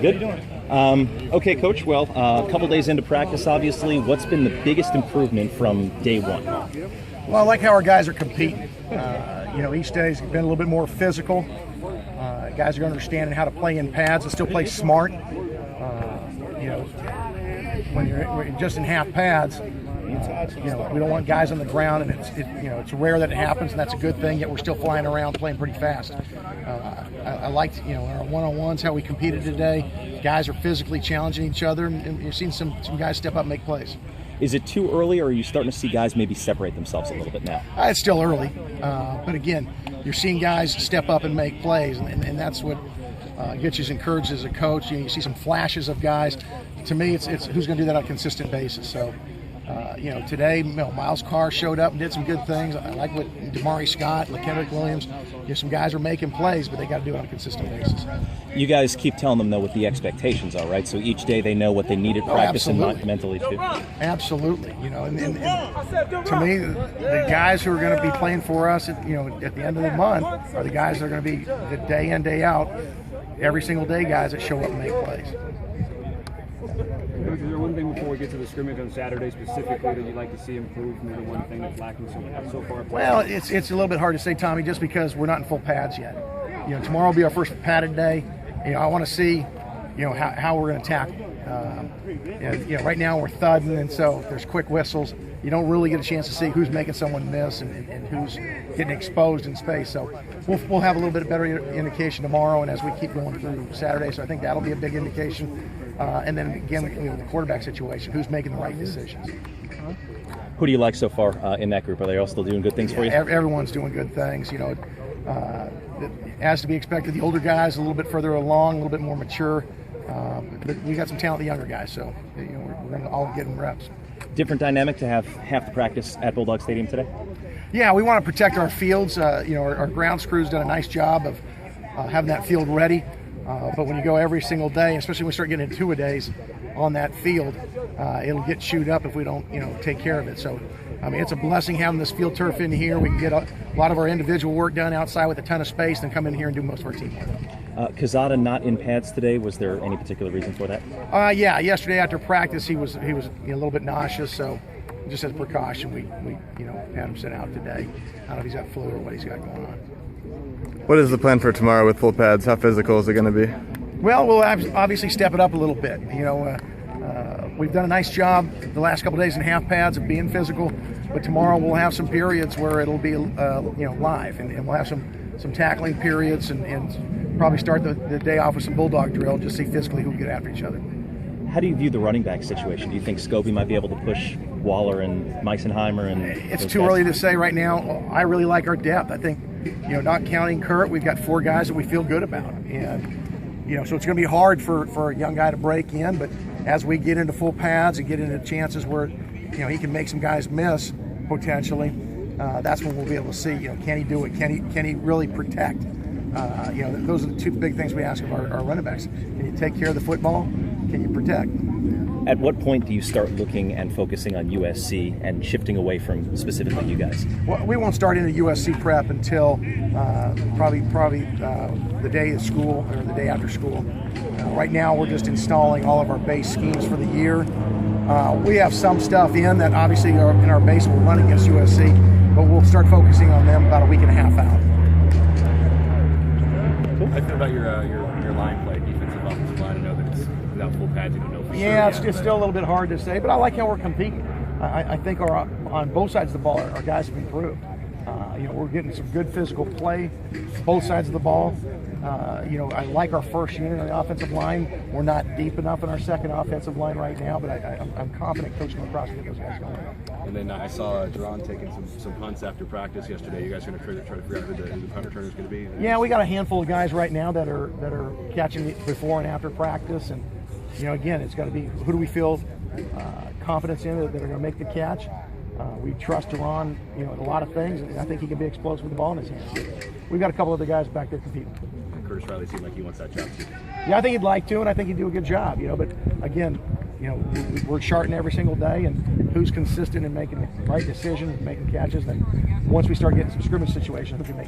Good. Okay, Coach. Well, a couple days into practice, obviously, what's been the biggest improvement from day one? Well, I like how our guys are competing. Each day's been a little bit more physical. Guys are understanding how to play in pads and still play smart. When you're just in half pads, we don't want guys on the ground, and it's rare that it happens, and that's a good thing. Yet we're still flying around, playing pretty fast. I liked, our one-on-ones, how we competed today. Guys are physically challenging each other, and you're seeing some guys step up and make plays. Is it too early, or are you starting to see guys maybe separate themselves a little bit now? It's still early, but again, you're seeing guys step up and make plays, and that's what gets you encouraged as a coach. You see some flashes of guys. To me, it's who's going to do that on a consistent basis. So, today, Miles Carr showed up and did some good things. I like what Damari Scott, LaKendrick Williams. Some guys are making plays, but they got to do it on a consistent basis. You guys keep telling them, though, what the expectations are, right? So each day they know what they need at practice and mentally too. Absolutely. And to me, the guys who are going to be playing for us at the end of the month are the guys that are going to be the day in, day out, every single day guys that show up and make plays. Is there one thing before we get to the scrimmage on Saturday specifically that you'd like to see improved? Maybe one thing that's lacking so far? Well, it's a little bit hard to say, Tommy, just because we're not in full pads yet. Tomorrow will be our first padded day. I want to see, how we're going to tackle. Right now we're thudding, and so there's quick whistles. You don't really get a chance to see who's making someone miss and who's getting exposed in space. So we'll have a little bit better indication tomorrow, and as we keep going through Saturday. So I think that'll be a big indication. And then again, the quarterback situation, who's making the right decisions. Who do you like so far in that group? Are they all still doing good things for you? Everyone's doing good things. As to be expected, the older guys a little bit further along, a little bit more mature. But we got some talented younger guys, so we're going to all get them reps. Different dynamic to have half the practice at Bulldog Stadium today? Yeah, we want to protect our fields. Our grounds crew's done a nice job of having that field ready. But when you go every single day, especially when we start getting into two-a-days on that field, it'll get chewed up if we don't, take care of it. So, it's a blessing having this field turf in here. We can get a lot of our individual work done outside with a ton of space, and come in here and do most of our team work. Kazada not in pads today. Was there any particular reason for that? Yeah. Yesterday after practice, he was a little bit nauseous. So, just as a precaution, we had him sit out today. I don't know if he's got flu or what he's got going on. What is the plan for tomorrow with full pads? How physical is it going to be? Well, we'll obviously step it up a little bit. We've done a nice job the last couple of days in half pads of being physical, but tomorrow we'll have some periods where it'll be live, and we'll have some tackling periods, and probably start the day off with some bulldog drill, just see physically who can get after each other. How do you view the running back situation? Do you think Scobie might be able to push Waller and Meisenheimer? It's too early to say right now. I really like our depth. I think, not counting Kurt, we've got 4 guys that we feel good about. And, so it's going to be hard for a young guy to break in. But as we get into full pads and get into chances where, he can make some guys miss potentially, that's when we'll be able to see, can he do it? Can he really protect? Those are the 2 big things we ask of our running backs. Can you take care of the football? Can you protect? At what point do you start looking and focusing on USC and shifting away from specifically you guys? Well, we won't start into USC prep until probably the day of school or the day after school. Right now, we're just installing all of our base schemes for the year. We have some stuff in that obviously are in our base will run against USC, but we'll start focusing on them about a week and a half out. Cool. I feel about your line play, defensive, offensive line. I know that it's without full pads, you don't know for sure. Yeah, it's still a little bit hard to say, but I like how we're competing. I think on both sides of the ball, our guys have improved. We're getting some good physical play, both sides of the ball. I like our first unit on the offensive line. We're not deep enough in our second offensive line right now, but I'm confident coaching across with those guys going. And then I saw Deron taking some punts after practice yesterday. You guys are going to try to figure out who the punt returner is going to be? Yeah, we got a handful of guys right now that are catching it before and after practice, and again, it's got to be who do we feel confidence in that are going to make the catch. We trust Deron, in a lot of things, and I think he can be explosive with the ball in his hands. We've got a couple other guys back there competing. Curtis Riley seemed like he wants that job too. Yeah, I think he'd like to, and I think he'd do a good job. But again, we're charting every single day, and who's consistent in making the right decisions, making catches. Then once we start getting some scrimmage situations, we can make.